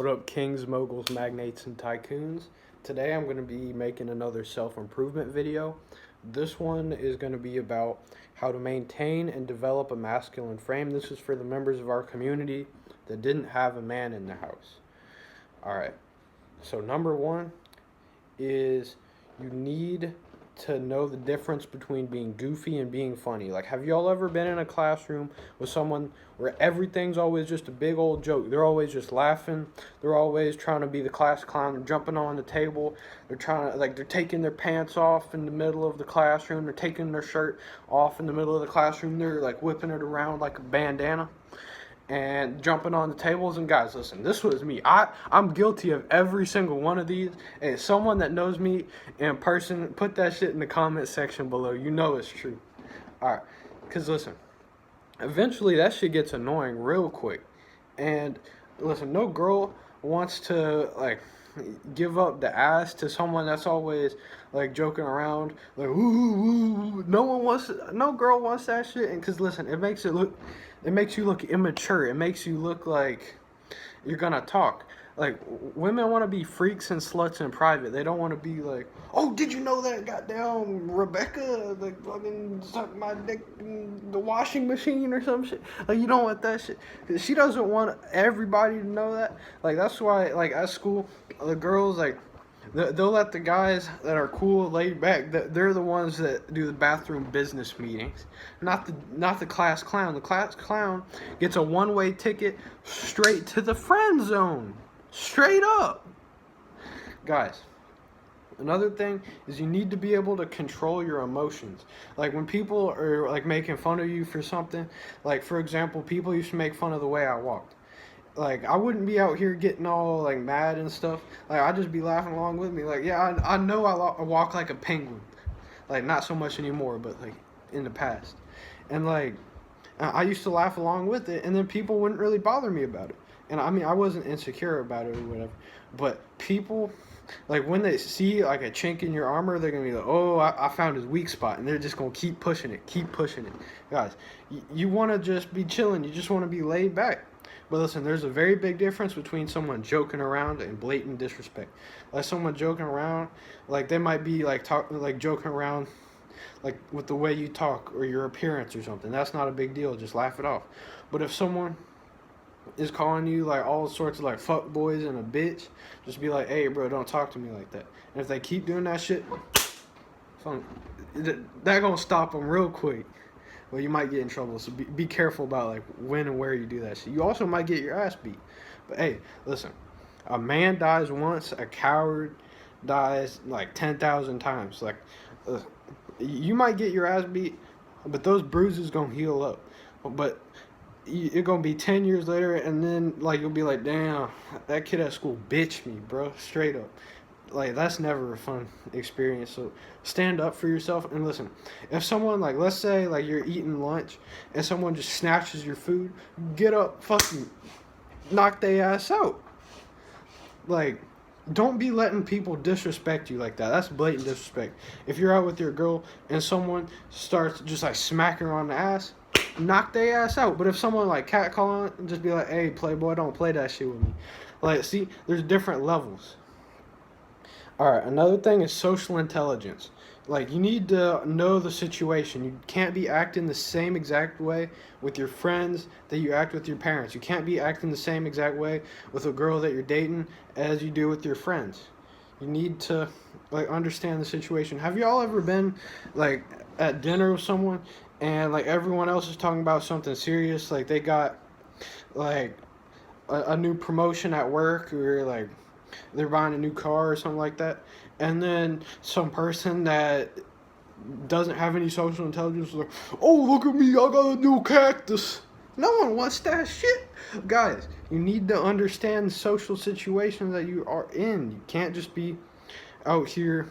up, kings, moguls, magnates, and tycoons? Today I'm going to be making another self-improvement video. This one is going to be about how to maintain and develop a masculine frame. This is for the members of our community that didn't have a man in the house. Alright, so number one is you need to know the difference between being goofy and being funny. Like, have y'all ever been in a classroom with someone where everything's always just a big old joke? They're always just laughing. They're always trying to be the class clown. They're jumping on the table. They're trying to, they're taking their pants off in the middle of the classroom. They're taking their shirt off in the middle of the classroom. They're like whipping it around like a bandana and jumping on the tables. And guys, listen, this was me. I'm guilty of every single one of these. And someone that knows me in person, put that shit in the comment section below. You know it's true. Alright, because listen, eventually that shit gets annoying real quick. And listen, no girl wants to like give up the ass to someone that's always like joking around like ooh. No girl wants that shit. And because listen, it makes you look immature. It makes you look like you're gonna talk. Like, women want to be freaks and sluts in private. They don't want to be like, oh, did you know that goddamn Rebecca like fucking sucked my dick in the washing machine or some shit? Like, you don't want that shit. She doesn't want everybody to know that. Like, that's why, like, at school, the girls, like, they'll let the guys that are cool, laid back, they're the ones that do the bathroom business meetings, not the class clown. The class clown gets a one-way ticket straight to the friend zone, straight up. Guys, another thing is you need to be able to control your emotions. Like, when people are like making fun of you for something, like, for example, people used to make fun of the way I walked. Like, I wouldn't be out here getting all, like, mad and stuff. Like, I'd just be laughing along with me. Like, yeah, I know I walk like a penguin. Like, not so much anymore, but, like, in the past. And, like, I used to laugh along with it, and then people wouldn't really bother me about it. And, I mean, I wasn't insecure about it or whatever. But people, like, when they see, like, a chink in your armor, they're going to be like, oh, I found his weak spot. And they're just going to keep pushing it. Guys, you want to just be chilling. You just want to be laid back. But listen, there's a very big difference between someone joking around and blatant disrespect. Like, someone joking around, like, they might be like joking around like with the way you talk or your appearance or something. That's not a big deal. Just laugh it off. But if someone is calling you like all sorts of like fuck boys and a bitch, just be like, hey bro, don't talk to me like that. And if they keep doing that shit, that gonna stop them real quick. Well, you might get in trouble, so be careful about like when and where you do that shit. You also might get your ass beat. But hey, listen, a man dies once, a coward dies like 10,000 times. Like, you might get your ass beat, but those bruises gonna heal up. But it's gonna be 10 years later, and then like you'll be like, damn, that kid at school bitched me, bro, straight up. Like, that's never a fun experience. So stand up for yourself. And listen, if someone, like, let's say like you're eating lunch and someone just snatches your food, get up, fucking knock their ass out. Like, don't be letting people disrespect you like that. That's blatant disrespect. If you're out with your girl and someone starts just like smacking her on the ass, knock their ass out. But if someone like catcalling, just be like, hey playboy, don't play that shit with me. Like, see, there's different levels. Alright, another thing is social intelligence. Like, you need to know the situation. You can't be acting the same exact way with your friends that you act with your parents. You can't be acting the same exact way with a girl that you're dating as you do with your friends. You need to, like, understand the situation. Have y'all ever been, like, at dinner with someone and, like, everyone else is talking about something serious? Like, they got, like, a new promotion at work, or, like, they're buying a new car or something like that, and then some person that doesn't have any social intelligence is like, oh, look at me, I got a new cactus. No one wants that shit. Guys, you need to understand the social situations that you are in. You can't just be out here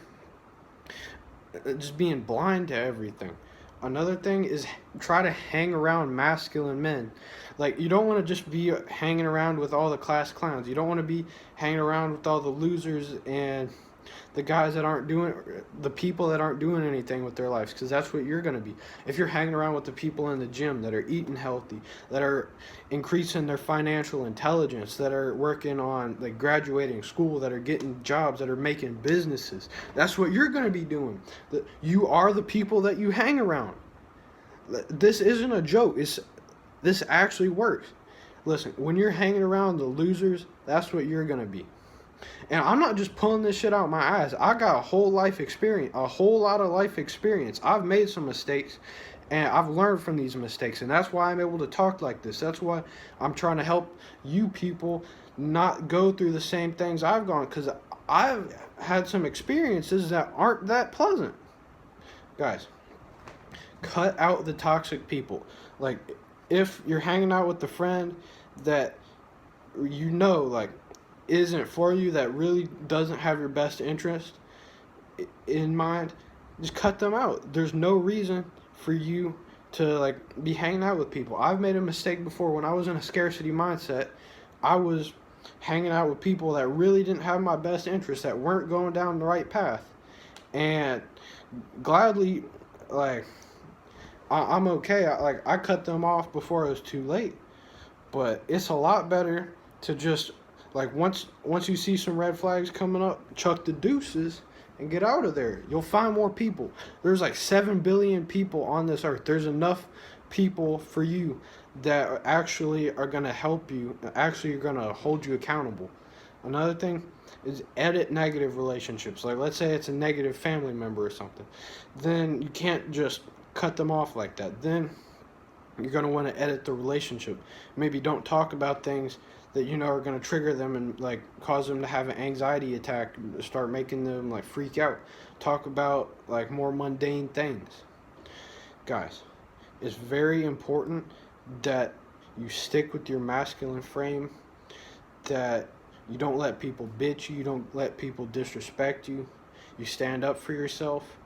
just being blind to everything. Another thing is try to hang around masculine men. Like, you don't want to just be hanging around with all the class clowns. You don't want to be hanging around with all the losers and the guys that aren't doing, the people that aren't doing anything with their lives, because that's what you're going to be. If you're hanging around with the people in the gym that are eating healthy, that are increasing their financial intelligence, that are working on like graduating school, that are getting jobs, that are making businesses, that's what you're going to be doing. You are the people that you hang around. This isn't a joke. This actually works. Listen, when you're hanging around the losers, that's what you're going to be. And I'm not just pulling this shit out my ass. I got a whole life experience, a whole lot of life experience. I've made some mistakes, and I've learned from these mistakes. And that's why I'm able to talk like this. That's why I'm trying to help you people not go through the same things I've gone, because I've had some experiences that aren't that pleasant. Guys, cut out the toxic people. Like, if you're hanging out with a friend that you know, like, isn't for you, that really doesn't have your best interest in mind, just cut them out. There's no reason for you to like be hanging out with people. I've made a mistake before. When I was in a scarcity mindset, I was hanging out with people that really didn't have my best interest, that weren't going down the right path, and gladly, like, I'm okay. I cut them off before it was too late. But it's a lot better to just, like, once you see some red flags coming up, chuck the deuces and get out of there. You'll find more people. There's like 7 billion people on this earth. There's enough people for you that actually are going to help you, actually are going to hold you accountable. Another thing is edit negative relationships. Like, let's say it's a negative family member or something. Then you can't just cut them off like that. Then you're going to want to edit the relationship. Maybe don't talk about things that you know are going to trigger them and like cause them to have an anxiety attack, start making them like freak out. Talk about like more mundane things. Guys, it's very important that you stick with your masculine frame, that you don't let people bitch you don't let people disrespect you. You stand up for yourself.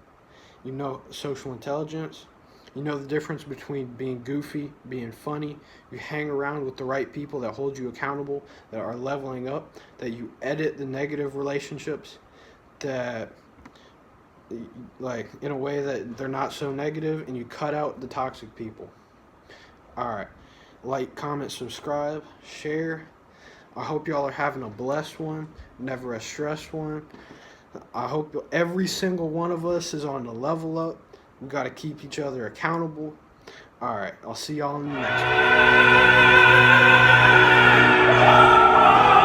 You know social intelligence. You know the difference between being goofy, being funny. You hang around with the right people that hold you accountable, that are leveling up, that you edit the negative relationships, that, like, in a way that they're not so negative, and you cut out the toxic people. Alright. Like, comment, subscribe, share. I hope y'all are having a blessed one, never a stressed one. I hope every single one of us is on the level up. We got to keep each other accountable. All right, I'll see y'all in the next one.